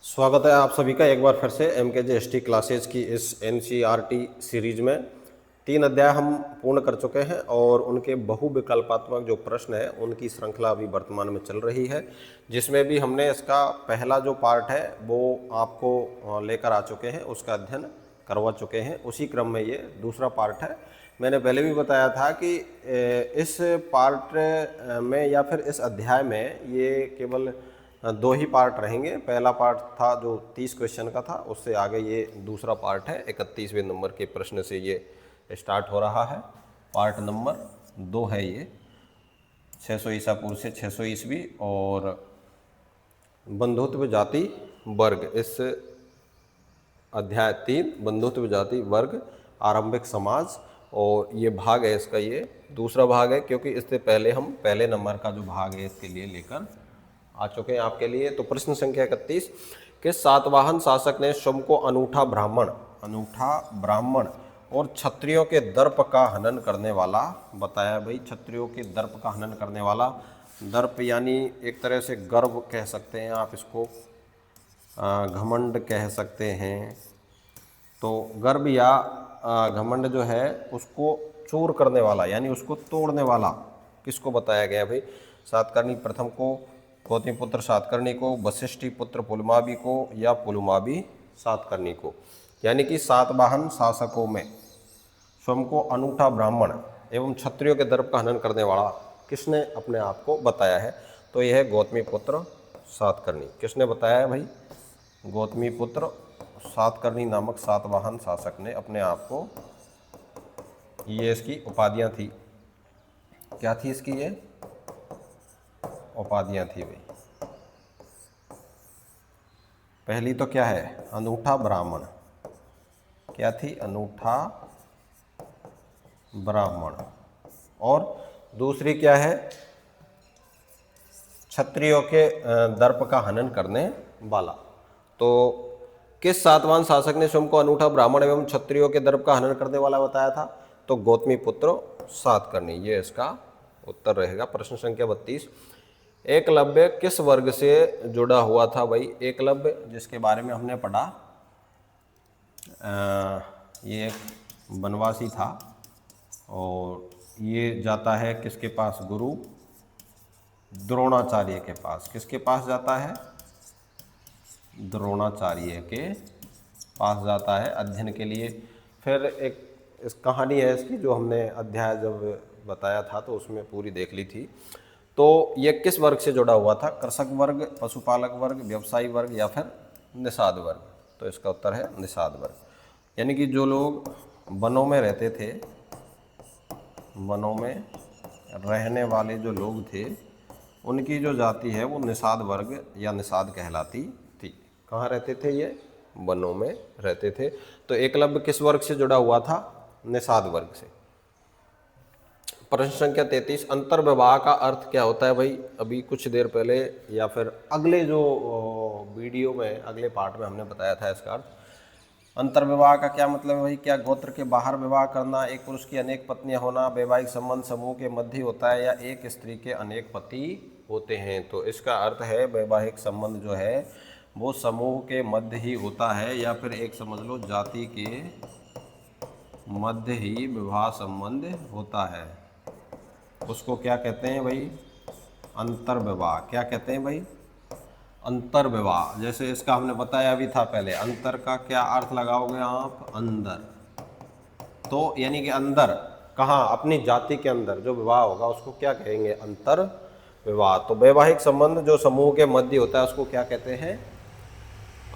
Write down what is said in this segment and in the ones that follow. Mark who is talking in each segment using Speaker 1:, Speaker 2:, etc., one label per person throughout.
Speaker 1: स्वागत है आप सभी का एक बार फिर से MKGST क्लासेज की इस NCERT सीरीज में 3 अध्याय हम पूर्ण कर चुके हैं और उनके बहुविकल्पात्मक जो प्रश्न है उनकी श्रृंखला अभी वर्तमान में चल रही है, जिसमें भी हमने इसका पहला जो पार्ट है वो आपको लेकर आ चुके हैं, उसका अध्ययन करवा चुके हैं। उसी क्रम में ये दूसरा पार्ट है। मैंने पहले भी बताया था कि इस पार्ट में या फिर इस अध्याय में ये केवल 2 ही पार्ट रहेंगे। पहला पार्ट था जो 30 क्वेश्चन का था, उससे आगे ये दूसरा पार्ट है। 31वें नंबर के प्रश्न से ये स्टार्ट हो रहा है। पार्ट नंबर 2 है ये, 600 ईसा पूर्व से 600 ईस्वी और बंधुत्व जाति वर्ग। इस अध्याय 3 बंधुत्व जाति वर्ग आरंभिक समाज, और ये भाग है इसका, ये दूसरा भाग है क्योंकि इससे पहले हम पहले नंबर का जो भाग है इसके लिए लेकर आ चुके हैं आपके लिए। तो प्रश्न संख्या 31 कि सातवाहन शासक ने स्वयं को अनूठा ब्राह्मण और क्षत्रियों के दर्प का हनन करने वाला बताया। भाई क्षत्रियों के दर्प का हनन करने वाला, दर्प यानी एक तरह से गर्व कह सकते हैं आप इसको, घमंड कह सकते हैं। तो गर्व या घमंड जो है उसको चूर करने वाला यानी उसको तोड़ने वाला किसको बताया गया भाई? सातकर्णी प्रथम को, गौतमीपुत्र सातकर्णी को, वशिष्ठी पुत्र पुलमावी को या पुलमावी सातकर्णी को। यानी कि सातवाहन शासकों में स्वयं को अनूठा ब्राह्मण एवं क्षत्रियों के दर्प का हनन करने वाला किसने अपने आप को बताया है? तो यह है गौतमीपुत्र सातकर्णी। किसने बताया है भाई? गौतमीपुत्र सातकर्णी नामक सातवाहन शासक ने अपने आप को, ये इसकी उपाधियां थी। क्या थी इसकी? ये उपाधियां थी भाई। पहली तो क्या है? अनूठा ब्राह्मण। क्या थी? अनूठा ब्राह्मण। और दूसरी क्या है? क्षत्रियों के दर्प का हनन करने वाला। तो किस सातवाहन शासक ने स्वयं को अनूठा ब्राह्मण एवं क्षत्रियों के दर्प का हनन करने वाला बताया था? तो गौतमीपुत्र सातकर्णी, ये इसका उत्तर रहेगा। प्रश्न संख्या 32 एकलव्य किस वर्ग से जुड़ा हुआ था भाई? एकलव्य जिसके बारे में हमने पढ़ा, ये एक वनवासी था और ये जाता है किसके पास? गुरु द्रोणाचार्य के पास। किसके पास जाता है? द्रोणाचार्य के पास जाता है अध्ययन के लिए। फिर एक इस कहानी है इसकी जो हमने अध्याय जब बताया था तो उसमें पूरी देख ली थी। तो ये किस वर्ग से जुड़ा हुआ था? कृषक वर्ग, पशुपालक वर्ग, व्यवसायी वर्ग या फिर निषाद वर्ग? तो इसका उत्तर है निषाद वर्ग। यानी कि जो लोग वनों में रहते थे, वनों में रहने वाले जो लोग थे, उनकी जो जाति है वो निषाद वर्ग या निषाद कहलाती थी। कहाँ रहते थे ये? वनों में रहते थे। तो एकलव्य किस वर्ग से जुड़ा हुआ था? निषाद वर्ग से। प्रश्न संख्या 33 अंतर्विवाह का अर्थ क्या होता है भाई? अभी कुछ देर पहले या फिर अगले जो वीडियो में, अगले पार्ट में हमने बताया था इसका अर्थ। अंतर्विवाह का क्या मतलब है भाई? क्या गोत्र के बाहर विवाह करना, एक पुरुष की अनेक पत्नियां होना, वैवाहिक संबंध समूह के मध्य होता है या एक स्त्री के अनेक पति होते हैं? तो इसका अर्थ है वैवाहिक संबंध जो है वो समूह के मध्य ही होता है या फिर एक समझ लो जाति के मध्य ही विवाह संबंध होता है। उसको क्या कहते हैं भाई? अंतर्विवाह। क्या कहते हैं भाई? अंतर्विवाह। जैसे इसका हमने बताया भी था पहले, अंतर का क्या अर्थ लगाओगे आप? अंदर। तो यानी कि अंदर कहाँ? अपनी जाति के अंदर जो विवाह होगा उसको क्या कहेंगे? अंतर विवाह। तो वैवाहिक संबंध जो समूह के मध्य होता है उसको क्या कहते हैं?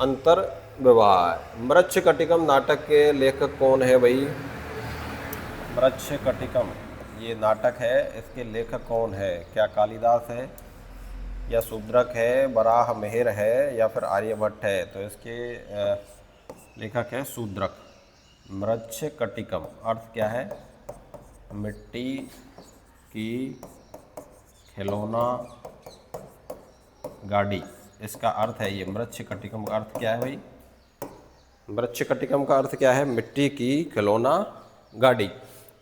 Speaker 1: अंतर विवाह। मृच्छकटिकम नाटक के लेखक कौन है भाई? मृच्छकटिकम ये नाटक है, इसके लेखक कौन है? क्या कालिदास है या शूद्रक है, वराह मिहिर है या फिर आर्यभट्ट है? तो इसके लेखक है शूद्रक। मृच्छकटिकम अर्थ क्या है? मिट्टी की खिलौना गाड़ी, इसका अर्थ है ये। मृच्छकटिकम का अर्थ क्या है भाई? मृच्छकटिकम का अर्थ क्या है? मिट्टी की खिलौना गाड़ी।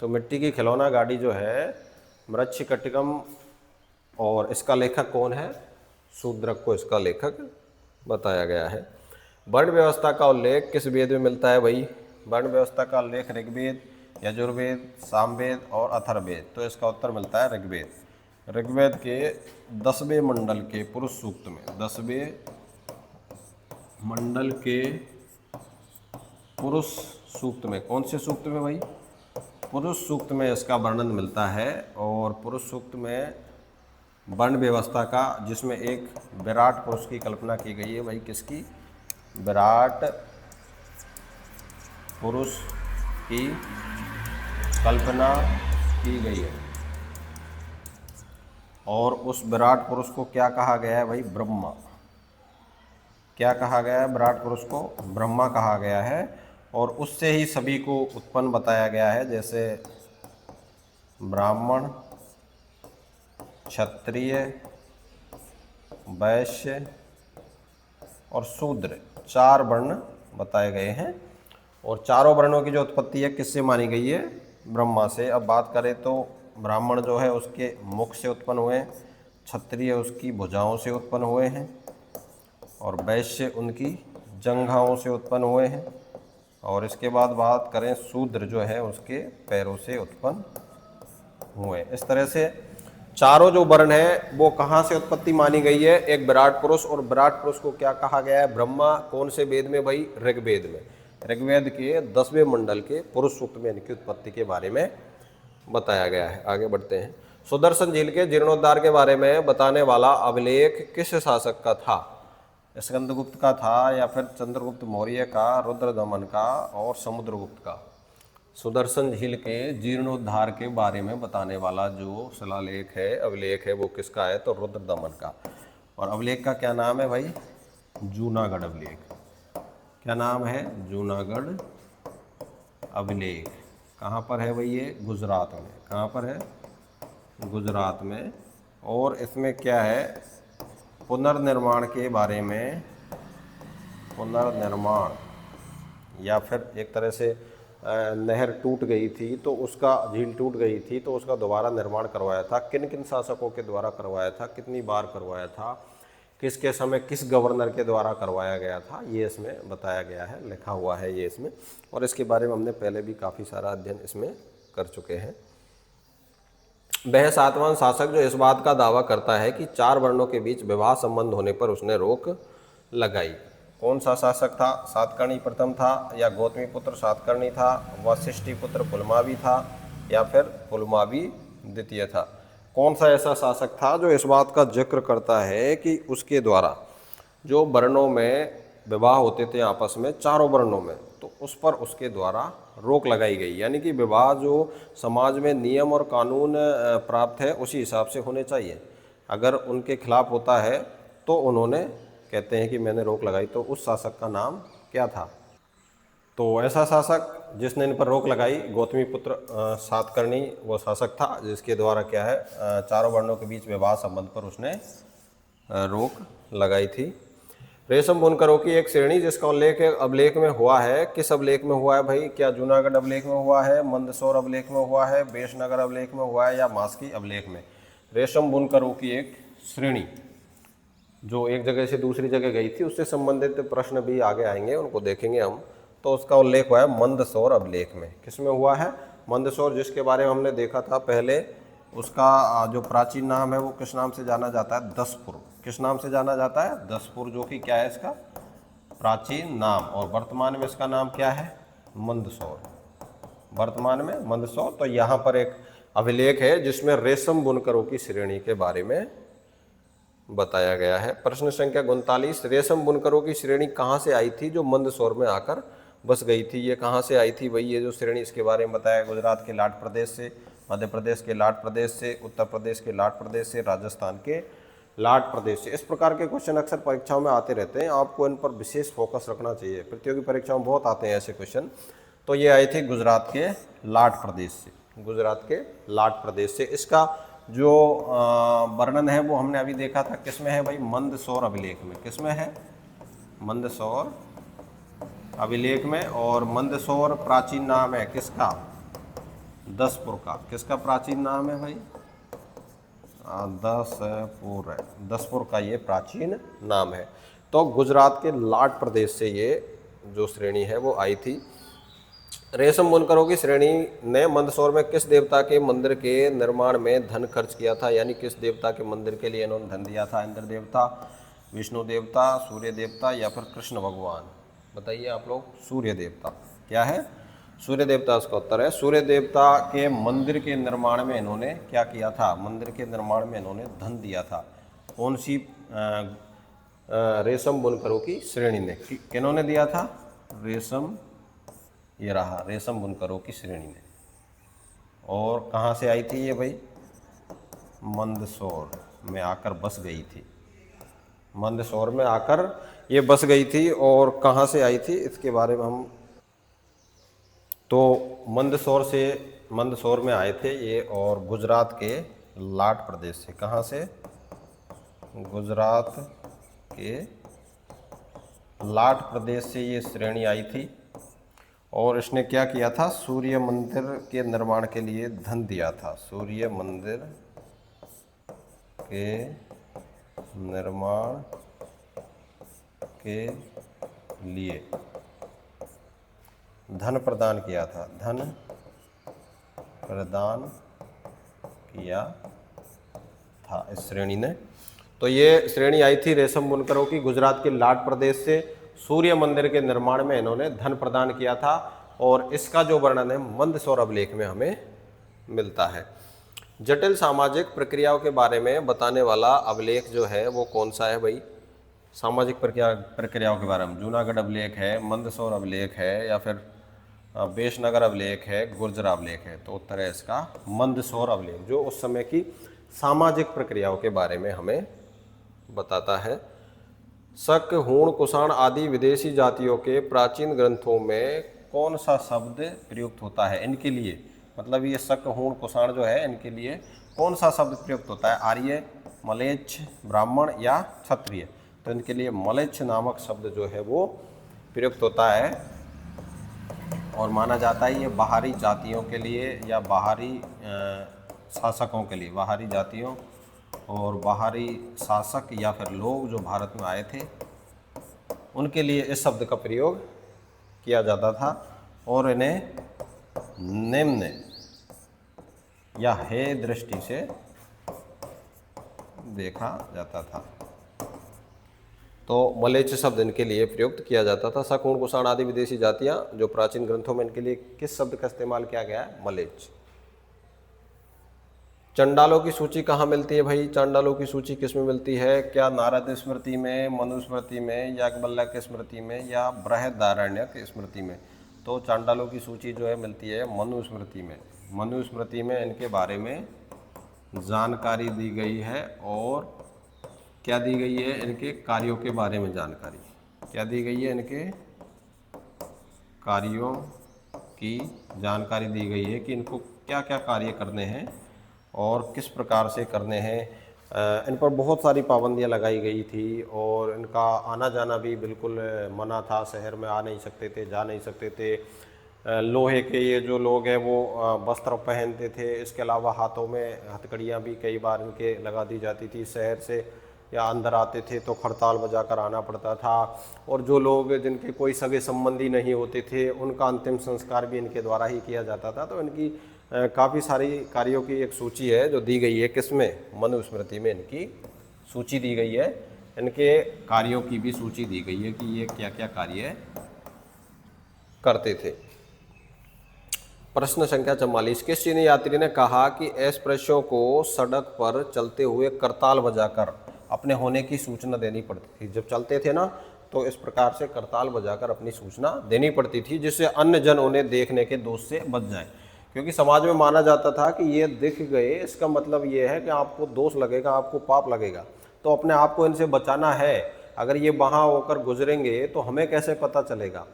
Speaker 1: तो मिट्टी की खिलौना गाड़ी जो है मृच्छकटिकम, और इसका लेखक कौन है? शूद्रक को इसका लेखक बताया गया है। वर्ण व्यवस्था का उल्लेख किस वेद में मिलता है भाई? वर्ण व्यवस्था का उल्लेख ऋग्वेद, यजुर्वेद, सामवेद और अथर्ववेद। तो इसका उत्तर मिलता है ऋग्वेद। ऋग्वेद के 10वें मंडल के पुरुष सूक्त में, 10वें मंडल के पुरुष सूक्त में, कौन से सूक्त में भाई? पुरुष सूक्त में इसका वर्णन मिलता है। और पुरुष सूक्त में वर्ण व्यवस्था का, जिसमें एक विराट पुरुष की कल्पना की गई है भाई, किसकी? विराट पुरुष की कल्पना की गई है। और उस विराट पुरुष को क्या कहा गया है भाई? ब्रह्मा। क्या कहा गया है? विराट पुरुष को ब्रह्मा कहा गया है। और उससे ही सभी को उत्पन्न बताया गया है, जैसे ब्राह्मण, क्षत्रिय, वैश्य और शूद्र, 4 वर्ण बताए गए हैं। और चारों वर्णों की जो उत्पत्ति है किससे मानी गई है? ब्रह्मा से। अब बात करें तो ब्राह्मण जो है उसके मुख से उत्पन्न हुए, क्षत्रिय उसकी भुजाओं से उत्पन्न हुए हैं, और वैश्य उनकी जंघाओं से उत्पन्न हुए हैं। और इसके बाद बात करें, शूद्र जो है उसके पैरों से उत्पन्न हुए। इस तरह से चारों जो वर्ण है वो कहाँ से उत्पत्ति मानी गई है? एक विराट पुरुष। और विराट पुरुष को क्या कहा गया है? ब्रह्मा। कौन से वेद में भाई? ऋग्वेद में। ऋग्वेद के 10वें मंडल के पुरुष सूक्त में इनकी उत्पत्ति के बारे में बताया गया है। आगे बढ़ते हैं। सुदर्शन झील के जीर्णोद्धार के बारे में बताने वाला अभिलेख किस शासक का था? स्कंदगुप्त का था, या फिर चंद्रगुप्त मौर्य का, रुद्रदमन का और समुद्रगुप्त का? सुदर्शन झील के जीर्णोद्धार के बारे में बताने वाला जो शिलालेख है, अभिलेख है, वो किसका है? तो रुद्रदमन का। और अभिलेख का क्या नाम है भाई? जूनागढ़ अभिलेख। क्या नाम है? जूनागढ़ अभिलेख। कहाँ पर है भाई ये? गुजरात में। कहाँ पर है? गुजरात में। और इसमें क्या है? पुनर्निर्माण के बारे में, पुनर्निर्माण, या फिर एक तरह से नहर टूट गई थी तो उसका, झील टूट गई थी तो उसका दोबारा निर्माण करवाया था, किन किन शासकों के द्वारा करवाया था, कितनी बार करवाया था, किसके समय किस गवर्नर के द्वारा करवाया गया था, ये इसमें बताया गया है, लिखा हुआ है ये इसमें। और इसके बारे में हमने पहले भी काफ़ी सारा अध्ययन इसमें कर चुके हैं। वह सातवां शासक जो इस बात का दावा करता है कि 4 वर्णों के बीच विवाह संबंध होने पर उसने रोक लगाई। कौन सा शासक था? सातकर्णी प्रथम था, या गौतमी पुत्र सातकर्णी था, वशिष्ठी पुत्र पुलमावी था, या फिर पुलमावी द्वितीय था? कौन सा ऐसा शासक था जो इस बात का जिक्र करता है कि उसके द्वारा जो वर्णों में विवाह होते थे आपस में, चारों वर्णों में, तो उस पर उसके द्वारा रोक लगाई गई? यानी कि विवाह जो समाज में नियम और कानून प्राप्त है उसी हिसाब से होने चाहिए। अगर उनके खिलाफ होता है तो उन्होंने, कहते हैं कि मैंने रोक लगाई। तो उस शासक का नाम क्या था? तो ऐसा शासक जिसने इन पर रोक लगाई, गौतमी पुत्र सातकर्णी वो शासक था, जिसके द्वारा क्या है, चारों वर्णों के बीच विवाह संबंध पर उसने रोक लगाई थी। रेशम बुनकरों की एक श्रेणी जिसका उल्लेख अभिलेख में हुआ है, किस अभिलेख में हुआ है भाई? क्या जूनागढ़ अभिलेख में हुआ है, मंदसौर अभिलेख में हुआ है, बेशनगर अभिलेख में हुआ है, या मास्की अभिलेख में? रेशम बुनकरों की एक श्रेणी जो एक जगह से दूसरी जगह गई थी, उससे संबंधित प्रश्न भी आगे आएंगे, उनको देखेंगे हम। तो उसका उल्लेख हुआ है मंदसौर अभिलेख में। किसमें हुआ है? मंदसौर, जिसके बारे में हमने देखा था पहले। उसका जो प्राचीन नाम है वो किस नाम से जाना जाता है? दसपुर। किस नाम से जाना जाता है? दसपुर, जो कि क्या है इसका प्राचीन नाम। और वर्तमान में इसका नाम क्या है? मंदसौर। वर्तमान में मंदसौर। तो यहाँ पर एक अभिलेख है जिसमें रेशम बुनकरों की श्रेणी के बारे में बताया गया है। प्रश्न संख्या 39, रेशम बुनकरों की श्रेणी कहाँ से आई थी जो मंदसौर में आकर बस गई थी? ये कहाँ से आई थी भाई ये जो श्रेणी? इसके बारे में बताया, गुजरात के लाट प्रदेश से, मध्य प्रदेश के लाट प्रदेश से, उत्तर प्रदेश के लाट प्रदेश से, राजस्थान के लाट प्रदेश से। इस प्रकार के क्वेश्चन अक्सर परीक्षाओं में आते रहते हैं, आपको इन पर विशेष फोकस रखना चाहिए। प्रतियोगी परीक्षाओं में बहुत आते हैं ऐसे क्वेश्चन। तो ये आई थी गुजरात के लाट प्रदेश से, गुजरात के लाट प्रदेश से। इसका जो वर्णन है वो हमने अभी देखा था, किसमें है भाई? मंदसौर अभिलेख में। किसमें है? मंदसौर अभिलेख में। और मंदसौर प्राचीन नाम है किसका? दसपुर का। किसका प्राचीन नाम है भाई? दसपुर है, दसपुर का ये प्राचीन नाम है। तो गुजरात के लाट प्रदेश से ये जो श्रेणी है वो आई थी। रेशम बुनकरों की श्रेणी ने मंदसौर में किस देवता के मंदिर के निर्माण में धन खर्च किया था, यानी किस देवता के मंदिर के लिए इन्होंने धन दिया था? इंद्र देवता, विष्णु देवता, सूर्य देवता या फिर कृष्ण भगवान? बताइए आप लोग। सूर्य देवता। क्या है? सूर्य देवता इसका उत्तर है। सूर्य देवता के मंदिर के निर्माण में इन्होंने क्या किया था? मंदिर के निर्माण में इन्होंने धन दिया था। कौन सी? रेशम बुनकरों की श्रेणी ने। किन्होंने दिया था? रेशम, ये रहा, रेशम बुनकरों की श्रेणी ने। और कहाँ से आई थी ये भाई? मंदसौर में आकर बस गई थी। मंदसौर में आकर ये बस गई थी। और कहाँ से आई थी इसके बारे में हम, तो मंदसौर में आए थे ये, और गुजरात के लाट प्रदेश से। कहाँ से? गुजरात के लाट प्रदेश से ये श्रेणी आई थी। और इसने क्या किया था? सूर्य मंदिर के निर्माण के लिए धन दिया था। सूर्य मंदिर के निर्माण के लिए धन प्रदान किया था। धन प्रदान किया था इस श्रेणी ने। तो ये श्रेणी आई थी रेशम बुनकरों की गुजरात के लाट प्रदेश से। सूर्य मंदिर के निर्माण में इन्होंने धन प्रदान किया था। और इसका जो वर्णन है मंदसौर अभिलेख में हमें मिलता है। जटिल सामाजिक प्रक्रियाओं के बारे में बताने वाला अभिलेख जो है वो कौन सा है भाई? सामाजिक प्रक्रियाओं के बारे में जूनागढ़ अभिलेख है, मंदसौर अभिलेख है, या फिर बेशनगर अभिलेख है, गुर्जर अभिलेख है? तो उत्तर है इसका मंदसौर अभिलेख, जो उस समय की सामाजिक प्रक्रियाओं के बारे में हमें बताता है। शक, हूण, कुषाण आदि विदेशी जातियों के प्राचीन ग्रंथों में कौन सा शब्द प्रयुक्त होता है इनके लिए? मतलब ये शक, हूण, कुषाण जो है इनके लिए कौन सा शब्द प्रयुक्त होता है? आर्य, मलेच्छ, ब्राह्मण या क्षत्रिय? तो इनके लिए मलेच्छ नामक शब्द जो है वो प्रयुक्त होता है। और माना जाता है ये बाहरी जातियों के लिए या बाहरी शासकों के लिए, बाहरी जातियों और बाहरी शासक या फिर लोग जो भारत में आए थे उनके लिए इस शब्द का प्रयोग किया जाता था। और इन्हें निम्न या हे दृष्टि से देखा जाता था। तो मलेच्छ शब्द इनके लिए प्रयुक्त किया जाता था। शक, हूण, कुषाण आदि विदेशी जातियां जो प्राचीन ग्रंथों में इनके लिए किस शब्द का इस्तेमाल किया गया है? मलेच्छ। चंडालों की सूची कहाँ मिलती है भाई? चांडालों की सूची किस में मिलती है? क्या नारद स्मृति में, मनुस्मृति में, याज्ञवल्क्य की स्मृति में, या बृहदारण्यक स्मृति में? तो चांडालों की सूची जो है मिलती है मनुस्मृति में। मनुस्मृति में इनके बारे में जानकारी दी गई है। और क्या दी गई है? इनके कार्यों के बारे में जानकारी। क्या दी गई है? इनके कार्यों की जानकारी दी गई है कि इनको क्या क्या कार्य करने हैं और किस प्रकार से करने हैं। इन पर बहुत सारी पाबंदियां लगाई गई थी और इनका आना जाना भी बिल्कुल मना था। शहर में आ नहीं सकते थे, जा नहीं सकते थे। लोहे के ये जो लोग हैं वो वस्त्र पहनते थे। इसके अलावा हाथों में हथकड़ियाँ भी कई बार इनके लगा दी जाती थी। शहर से या अंदर आते थे तो खड़ताल बजाकर आना पड़ता था। और जो लोग जिनके कोई सगे संबंधी नहीं होते थे उनका अंतिम संस्कार भी इनके द्वारा ही किया जाता था। तो इनकी काफ़ी सारी कार्यों की एक सूची है जो दी गई है किसमें? मनुस्मृति में इनकी सूची दी गई है। इनके कार्यों की भी सूची दी गई है कि ये क्या क्या कार्य करते थे। प्रश्न संख्या 44। किस चीनी यात्री ने कहा कि एक्सप्रेसों को सड़क पर चलते हुए करताल बजाकर अपने होने की सूचना देनी पड़ती थी? जब चलते थे ना तो इस प्रकार से करताल बजाकर अपनी सूचना देनी पड़ती थी जिससे अन्य जन उन्हें देखने के दोष से बच जाए। क्योंकि समाज में माना जाता था कि ये दिख गए इसका मतलब ये है कि आपको दोष लगेगा, आपको पाप लगेगा, तो अपने आप को इनसे बचाना है। अगर ये वहाँ होकर गुजरेंगे तो हमें कैसे पता चलेगा?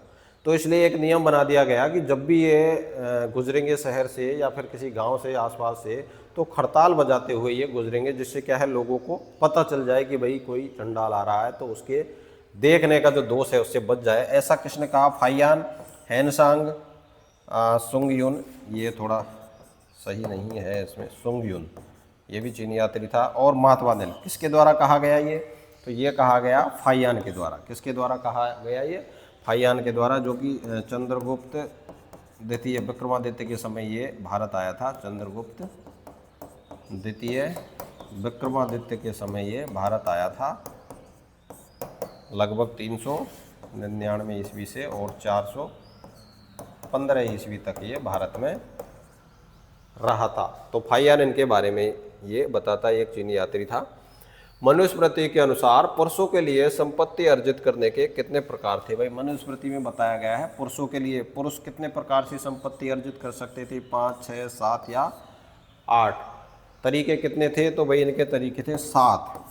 Speaker 1: तो इसलिए एक नियम बना दिया गया कि जब भी ये गुजरेंगे शहर से या फिर किसी गांव से आसपास से तो खड़ताल बजाते हुए ये गुजरेंगे, जिससे क्या है लोगों को पता चल जाए कि भाई कोई चंडाल आ रहा है, तो उसके देखने का जो दोष है उससे बच जाए। ऐसा किसने कहा? फाइयान, हैनसांग, सुंगयुन, ये थोड़ा सही नहीं है इसमें, सुंगयुन ये भी चीनी यात्री था। और महात्मा गांधी, किसके द्वारा कहा गया ये? तो ये कहा गया फाहियान के द्वारा। किसके द्वारा कहा गया? ये फाहियान के द्वारा, जो कि चंद्रगुप्त द्वितीय विक्रमादित्य के समय ये भारत आया था। चंद्रगुप्त द्वितीय विक्रमादित्य के समय ये भारत आया था, लगभग 399 ईस्वी से और 415 ईस्वी तक ये भारत में रहा था। तो फाहियान इनके बारे में ये बताता है। एक चीनी यात्री था। मनुस्मृति के अनुसार पुरुषों के लिए संपत्ति अर्जित करने के कितने प्रकार थे? भाई मनुस्मृति में बताया गया है पुरुषों के लिए, पुरुष कितने प्रकार से संपत्ति अर्जित कर सकते थे? 5, 6, 7 या 8। तरीके कितने थे? तो भाई इनके तरीके थे 7।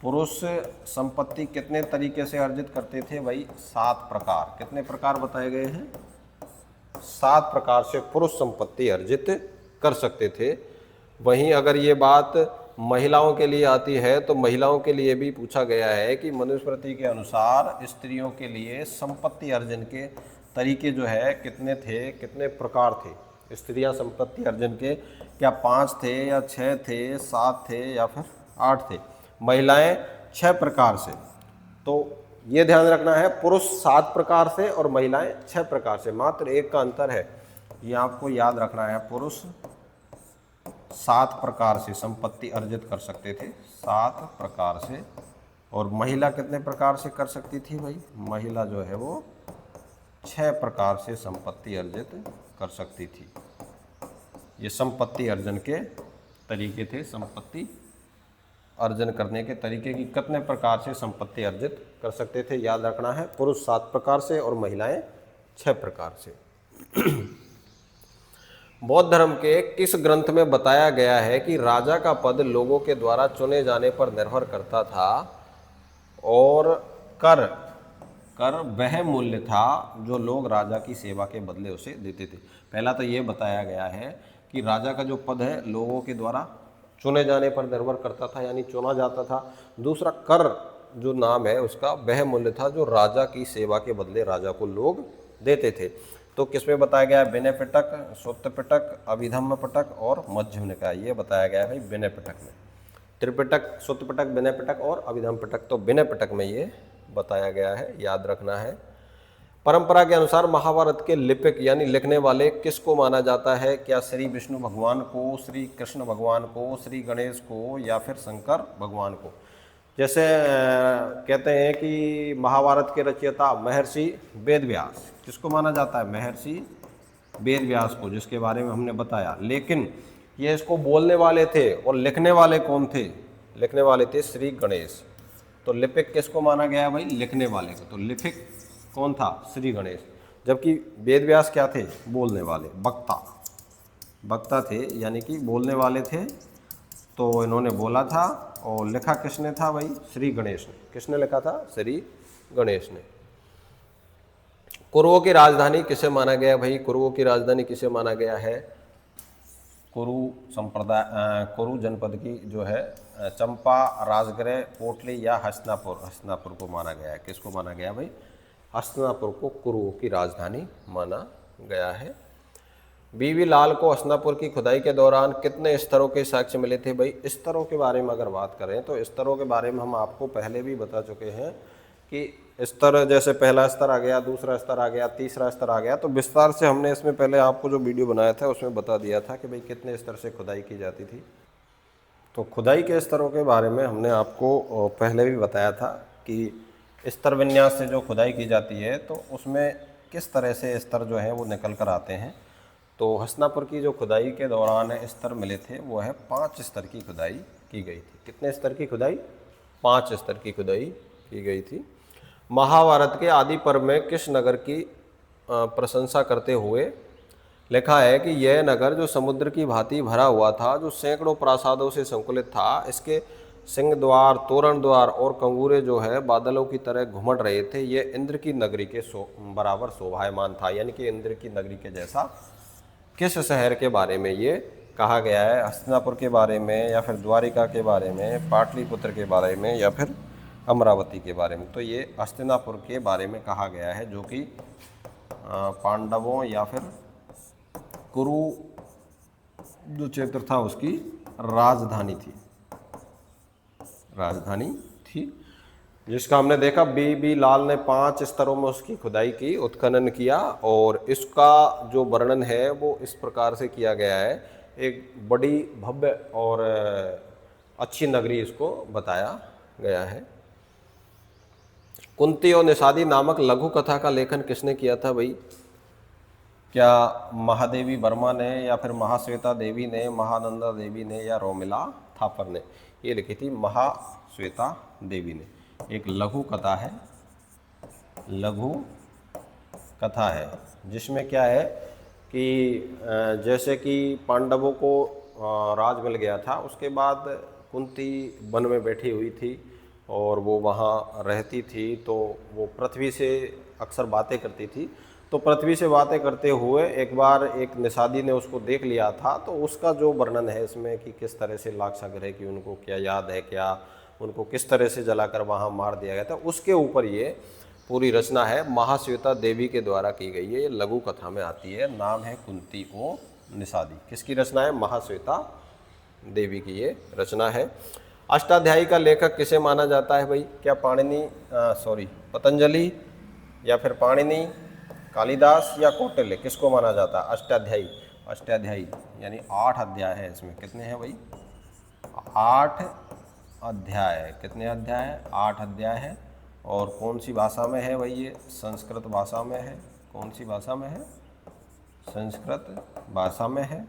Speaker 1: पुरुष संपत्ति कितने तरीके से अर्जित करते थे? भाई 7 प्रकार। कितने प्रकार बताए गए हैं? 7 प्रकार से पुरुष संपत्ति अर्जित कर सकते थे। वहीं अगर ये बात महिलाओं के लिए आती है तो महिलाओं के लिए भी पूछा गया है कि मनुस्मृति के अनुसार स्त्रियों के लिए संपत्ति अर्जन के तरीके जो है कितने थे, कितने प्रकार थे? स्त्रियां संपत्ति अर्जन के क्या 5 थे या 6 थे, 7 थे या फिर 8 थे? महिलाएं 6 प्रकार से। तो ये ध्यान रखना है, पुरुष 7 प्रकार से और महिलाएं 6 प्रकार से, मात्र एक का अंतर है। ये आपको याद रखना है। पुरुष 7 प्रकार से संपत्ति अर्जित कर सकते थे, 7 प्रकार से। और महिला कितने प्रकार से कर सकती थी? भाई महिला जो है वो 6 प्रकार से संपत्ति अर्जित कर सकती थी। ये संपत्ति अर्जन के तरीके थे। संपत्ति अर्जन करने के तरीके की कितने प्रकार से संपत्ति अर्जित कर सकते थे, याद रखना है। पुरुष 7 प्रकार से और महिलाएं 6 प्रकार से। बौद्ध धर्म के किस ग्रंथ में बताया गया है कि राजा का पद लोगों के द्वारा चुने जाने पर निर्भर करता था और कर वह मूल्य था जो लोग राजा की सेवा के बदले उसे देते थे? पहला तो ये बताया गया है कि राजा का जो पद है लोगों के द्वारा चुने जाने पर निर्भर करता था, यानी चुना जाता था। दूसरा, कर जो नाम है उसका वह मूल्य था जो राजा की सेवा के बदले राजा को लोग देते थे। तो किसमें बताया गया है? विनय पिटक, सूत्र पिटक, अभिधम्म पिटक और मध्यम निकाय। ये बताया गया है भाई विनय पिटक में। त्रिपिटक, सूत्र पिटक, विनय पिटक और अभिधम्म पिटक, तो विनय पिटक में ये बताया गया है, याद रखना है। परंपरा के अनुसार महाभारत के लिपिक यानी लिखने वाले किसको माना जाता है? क्या श्री विष्णु भगवान को, श्री कृष्ण भगवान को, श्री गणेश को या फिर शंकर भगवान को? जैसे कहते हैं कि महाभारत के रचयिता महर्षि वेदव्यास, किसको माना जाता है? महर्षि वेदव्यास को, जिसके बारे में हमने बताया। लेकिन ये इसको बोलने वाले थे और लिखने वाले कौन थे? लिखने वाले थे श्री गणेश। तो लिपिक किसको माना गया भाई? लिखने वाले को। तो लिपिक कौन था? श्री गणेश। जबकि वेदव्यास क्या थे? बोलने वाले, वक्ता थे, यानी कि बोलने वाले थे। तो इन्होंने बोला था और लिखा किसने था भाई? श्री गणेश ने। किसने लिखा था? श्री गणेश ने। कुरुओं की राजधानी किसे माना गया भाई? कुरुओं की राजधानी किसे माना गया है? कुरु संप्रदाय, कुरु जनपद की जो है चंपा, राजगृह, कोटली या हस्तिनापुर को माना गया है। किसको माना गया भाई? हस्तिनापुर को कुरुओं की राजधानी माना गया है। बीवी लाल को हस्तिनापुर की खुदाई के दौरान कितने स्तरों के साक्ष्य मिले थे भाई? स्तरों के बारे में अगर बात करें तो स्तरों के बारे में हम आपको पहले भी बता चुके हैं कि स्तर, जैसे पहला स्तर आ गया, दूसरा स्तर आ गया, तीसरा स्तर आ गया। तो विस्तार से हमने इसमें पहले आपको जो वीडियो बनाया था उसमें बता दिया था कि भाई कितने स्तर से खुदाई की जाती थी। तो खुदाई के स्तरों के बारे में हमने आपको पहले भी बताया था कि स्तर विन्यास से जो खुदाई की जाती है तो उसमें किस तरह से स्तर जो है वो निकल कर आते हैं। तो हस्तिनापुर की जो खुदाई के दौरान स्तर मिले थे वो है 5 स्तर की खुदाई की गई थी। कितने स्तर की खुदाई? 5 स्तर की खुदाई की गई थी। महाभारत के आदि पर्व में किस नगर की प्रशंसा करते हुए लिखा है कि यह नगर जो समुद्र की भांति भरा हुआ था, जो सैकड़ों प्रासादों से संकुलित था, इसके सिंह द्वार, तोरण द्वार और कंगूरे जो है बादलों की तरह घुमड़ रहे थे, ये इंद्र की नगरी के बराबर शोभायमान था। यानी कि इंद्र की नगरी के जैसा किस शहर के बारे में ये कहा गया है? हस्तिनापुर के बारे में या फिर द्वारिका के बारे में, पाटलिपुत्र के बारे में या फिर अमरावती के बारे में? तो ये हस्तिनापुर के बारे में कहा गया है, जो कि पांडवों या फिर कुरु जो क्षेत्र था उसकी राजधानी थी। जिसका हमने देखा बी लाल ने 5 स्तरों में उसकी खुदाई की, उत्खनन किया, और इसका जो वर्णन है वो इस प्रकार से किया गया है। एक बड़ी भव्य और अच्छी नगरी इसको बताया गया है। कुंती और निषादी नामक लघु कथा का लेखन किसने किया था भाई? क्या महादेवी वर्मा ने, या फिर महाश्वेता देवी ने, महानंदा देवी ने, या रोमिला थापर ने? ये लिखी थी महाश्वेता देवी ने। एक लघु कथा है, लघु कथा है, जिसमें क्या है कि जैसे कि पांडवों को राज मिल गया था, उसके बाद कुंती वन में बैठी हुई थी और वो वहाँ रहती थी, तो वो पृथ्वी से अक्सर बातें करती थी। तो पृथ्वी से बातें करते हुए एक बार एक निषादी ने उसको देख लिया था, तो उसका जो वर्णन है इसमें कि किस तरह से लाक्षागृह की उनको क्या याद है, क्या उनको किस तरह से जलाकर वहाँ मार दिया गया था, उसके ऊपर ये पूरी रचना है, महाश्वेता देवी के द्वारा की गई है। ये लघु कथा में आती है, नाम है कुंती ओ निषादी। किसकी रचना है? महाश्वेता देवी की ये रचना है। अष्टाध्यायी का लेखक किसे माना जाता है भाई? क्या पतंजलि, या फिर पाणिनि, कालिदास, या कौटिल्य? किसको माना जाता है अष्टाध्यायी? अष्टाध्यायी यानी 8 अध्याय है इसमें। कितने हैं भाई? 8 अध्याय है। कितने अध्याय है? 8 अध्याय है। और कौन सी भाषा में है भाई? ये संस्कृत भाषा में है। कौन सी भाषा में है? संस्कृत भाषा में है।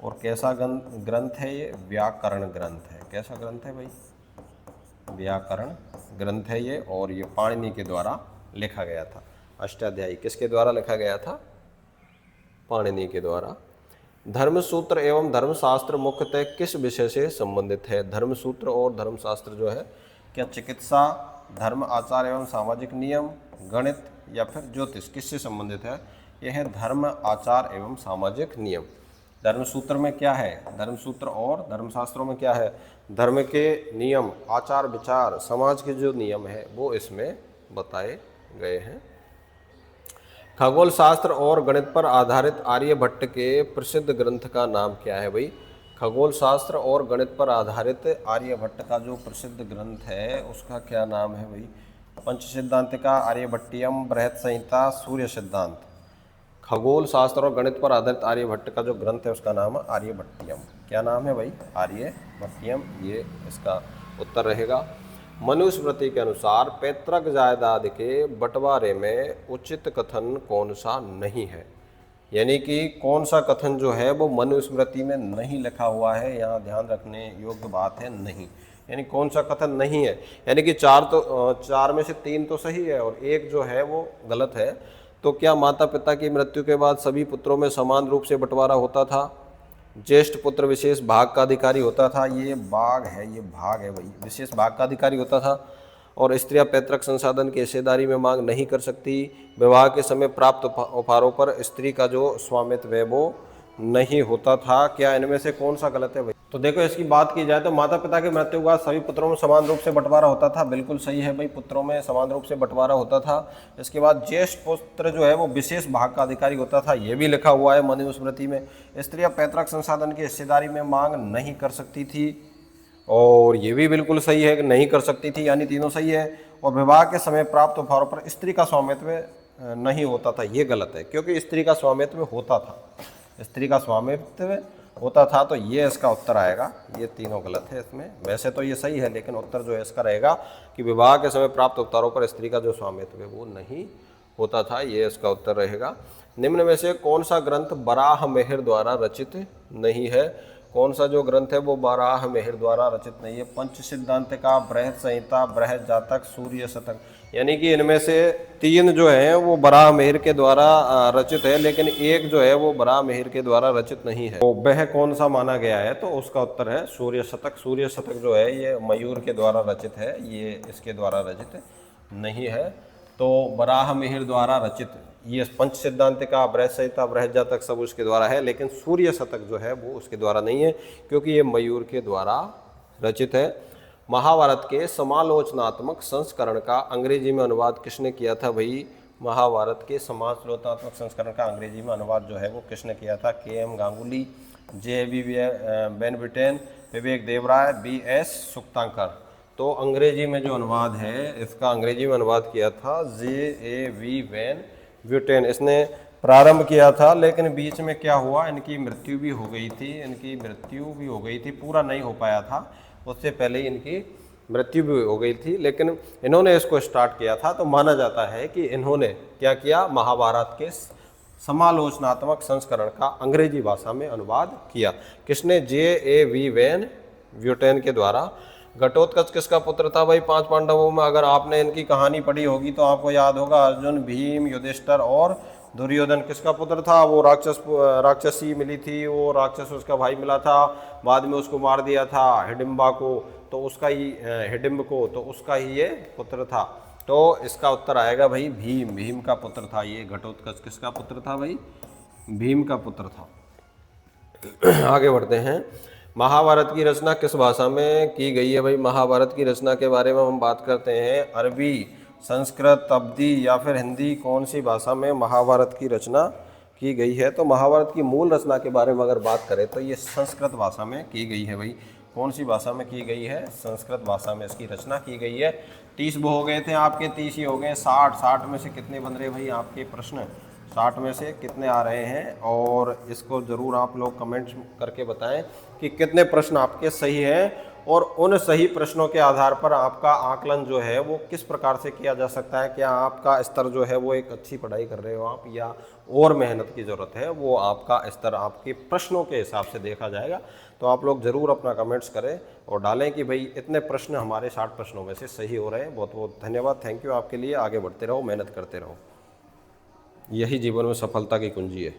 Speaker 1: और कैसा ग्रंथ है ये? व्याकरण ग्रंथ है। कैसा ग्रंथ है भाई? व्याकरण ग्रंथ है ये, और ये पाणिनि के द्वारा लिखा गया था। अष्टाध्यायी किसके द्वारा लिखा गया था? पाणिनि के द्वारा। धर्मसूत्र एवं धर्मशास्त्र मुख्यतः किस विषय से संबंधित है? धर्मसूत्र और धर्मशास्त्र जो है, क्या चिकित्सा, धर्म, आचार एवं सामाजिक नियम, गणित, या फिर ज्योतिष? किससे संबंधित है? यह है धर्म, आचार एवं सामाजिक नियम। धर्मसूत्र में क्या है? धर्मसूत्र और धर्मशास्त्रों में क्या है? धर्म के नियम, आचार विचार, समाज के जो नियम है वो इसमें बताए गए हैं। खगोल शास्त्र और गणित पर आधारित आर्यभट्ट के प्रसिद्ध ग्रंथ का नाम क्या है भाई? खगोल शास्त्र और गणित पर आधारित आर्यभट्ट का जो प्रसिद्ध ग्रंथ है उसका क्या नाम है भाई? पंच सिद्धांतिका, आर्यभट्टियम, बृहत संहिता, सूर्य सिद्धांत। खगोल शास्त्र और गणित पर आधारित आर्यभट्ट का जो ग्रंथ है उसका नाम है आर्यभट्टियम। क्या नाम है भाई? आर्यभट्टियम, ये इसका उत्तर रहेगा। मनुस्मृति के अनुसार पैतृक जायदाद के बंटवारे में उचित कथन कौन सा नहीं है? यानी कि कौन सा कथन जो है वो मनुस्मृति में नहीं लिखा हुआ है, यहाँ ध्यान रखने योग्य बात है, नहीं। यानी कौन सा कथन नहीं है? यानी कि 4 में से 3 तो सही है और 1 जो है वो गलत है। तो क्या माता पिता की मृत्यु के बाद सभी पुत्रों में समान रूप से बंटवारा होता था? ज्येष्ठ पुत्र विशेष भाग का अधिकारी होता था। ये भाग है, ये भाग है भाई, विशेष भाग का अधिकारी होता था। और स्त्रियां पैतृक संसाधन की हिस्सेदारी में मांग नहीं कर सकती। विवाह के समय प्राप्त उपहारों पर स्त्री का जो स्वामित्व है वो नहीं होता था। क्या इनमें से कौन सा गलत है भाई? तो देखो, इसकी बात की जाए तो माता पिता की मृत्यु के बाद सभी पुत्रों में समान रूप से बंटवारा होता था। बिल्कुल सही है भाई, पुत्रों में समान रूप से बंटवारा होता था। इसके बाद ज्येष्ठ पुत्र जो है वो विशेष भाग का अधिकारी होता था, ये भी लिखा हुआ है मनुस्मृति में। स्त्रियां पैतृक संसाधन की हिस्सेदारी में मांग नहीं कर सकती थी, और ये भी बिल्कुल सही है कि नहीं कर सकती थी, यानी तीनों सही है। और विवाह के समय प्राप्त उपहारों पर स्त्री का स्वामित्व नहीं होता था, ये गलत है, क्योंकि स्त्री का स्वामित्व होता था, स्त्री का स्वामित्व होता था। तो ये इसका उत्तर आएगा। ये तीनों गलत है इसमें। वैसे तो ये सही है, लेकिन उत्तर जो है इसका रहेगा कि विवाह के समय प्राप्त उपहारों पर स्त्री का जो स्वामित्व है वो नहीं होता था। ये इसका उत्तर रहेगा। निम्न में से कौन सा ग्रंथ बराहमिहिर द्वारा रचित नहीं है? कौन सा जो ग्रंथ है वो बराहमिहिर द्वारा रचित नहीं है? पंच सिद्धांतिका, बृहत संहिता, बृहत जातक, सूर्य शतक। यानी कि इनमें से 3 जो है वो बराहमिहिर के द्वारा रचित है, लेकिन 1 जो है वो बराहमिहिर के द्वारा रचित नहीं है। तो वह कौन सा माना गया है? तो उसका उत्तर है सूर्य शतक। सूर्य शतक जो है ये मयूर के द्वारा रचित है, ये इसके द्वारा रचित नहीं है। तो बराहमिहिर द्वारा रचित ये पंच सिद्धांतिका, बृहत संहिता, बृहत जातक सब उसके द्वारा है, लेकिन सूर्य शतक जो है वो उसके द्वारा नहीं है, क्योंकि ये मयूर के द्वारा रचित है। महाभारत के समालोचनात्मक संस्करण का अंग्रेजी में अनुवाद किसने किया था भाई? महाभारत के समालोचनात्मक संस्करण का अंग्रेजी में अनुवाद जो है वो किसने किया था? के.एम. गांगुली, जे.बी. बेनविटेन, विवेक देवराय, बी.एस. सुक्तांकर। तो अंग्रेजी में जो अनुवाद है, इसका अंग्रेजी में अनुवाद किया था J.A.V. Van Buitenen. इसने प्रारंभ किया था, लेकिन बीच में क्या हुआ, इनकी मृत्यु भी हो गई थी, पूरा नहीं हो पाया था, उससे पहले ही इनकी मृत्यु भी हो गई थी। लेकिन इन्होंने इसको स्टार्ट किया था, तो माना जाता है कि इन्होंने क्या किया, महाभारत के समालोचनात्मक संस्करण का अंग्रेजी भाषा में अनुवाद किया। किसने? J.A.V. वैन ब्यूटेन के द्वारा। घटोत्कच किसका पुत्र था भाई? 5 पांडवों में अगर आपने इनकी कहानी पढ़ी होगी तो आपको याद होगा, अर्जुन, भीम, युधिष्ठिर और दुर्योधन किसका पुत्र था? वो राक्षसी मिली थी, वो राक्षस उसका भाई मिला था, बाद में उसको मार दिया था हिडिंबा को, तो उसका ही हिडिंब को, तो उसका ही ये पुत्र था। तो इसका उत्तर आएगा भाई भीम का पुत्र था ये। घटोत्कच किसका पुत्र था भाई? भीम का पुत्र था। आगे बढ़ते हैं। महाभारत की रचना किस भाषा में की गई है भाई? महाभारत की रचना के बारे में हम बात करते हैं। अरबी, संस्कृत, अवधी या फिर हिंदी, कौन सी भाषा में महाभारत की रचना की गई है? तो महाभारत की मूल रचना के बारे में अगर बात करें तो ये संस्कृत भाषा में की गई है भाई। कौन सी भाषा में की गई है? संस्कृत भाषा में इसकी रचना की गई है। 30 वो हो गए थे आपके, 30 ही हो गए। 60 में से कितने बन रहे भाई आपके प्रश्न? 60 में से कितने आ रहे हैं? और इसको ज़रूर आप लोग कमेंट्स करके बताएं कि कितने प्रश्न आपके सही हैं, और उन सही प्रश्नों के आधार पर आपका आकलन जो है वो किस प्रकार से किया जा सकता है। क्या आपका स्तर जो है वो एक अच्छी पढ़ाई कर रहे हो आप, या और मेहनत की ज़रूरत है, वो आपका स्तर आपके प्रश्नों के हिसाब से देखा जाएगा। तो आप लोग ज़रूर अपना कमेंट्स करें और डालें कि भाई इतने प्रश्न हमारे 60 प्रश्नों में से सही हो रहे हैं। बहुत बहुत धन्यवाद, थैंक यू आपके लिए। आगे बढ़ते रहो, मेहनत करते रहो, यही जीवन में सफलता की कुंजी है।